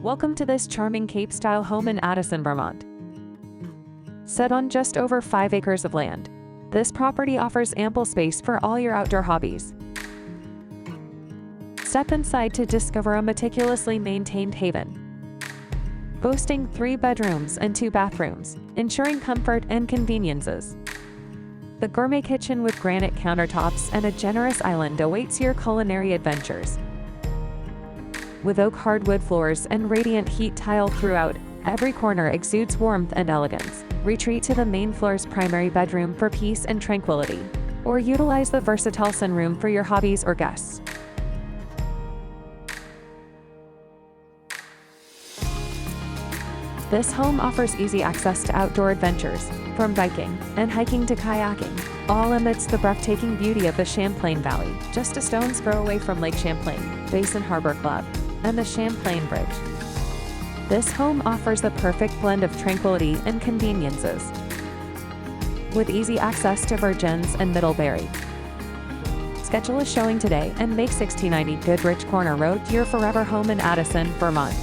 Welcome to this charming Cape-style home in Addison, Vermont. Set on just over 5 acres of land, this property offers ample space for all your outdoor hobbies. Step inside to discover a meticulously maintained haven, boasting 3 bedrooms and 2 bathrooms, ensuring comfort and conveniences. The gourmet kitchen with granite countertops and a generous island awaits your culinary adventures. With oak hardwood floors and radiant heat tile throughout, every corner exudes warmth and elegance. Retreat to the main floor's primary bedroom for peace and tranquility, or utilize the versatile sunroom for your hobbies or guests. This home offers easy access to outdoor adventures, from biking and hiking to kayaking, all amidst the breathtaking beauty of the Champlain Valley, just a stone's throw away from Lake Champlain, Basin Harbor Club, and the Champlain Bridge. This home offers the perfect blend of tranquility and conveniences, with easy access to Vergennes and Middlebury. Schedule a showing today and make 1690 Goodrich Corner Road your forever home in Addison, Vermont.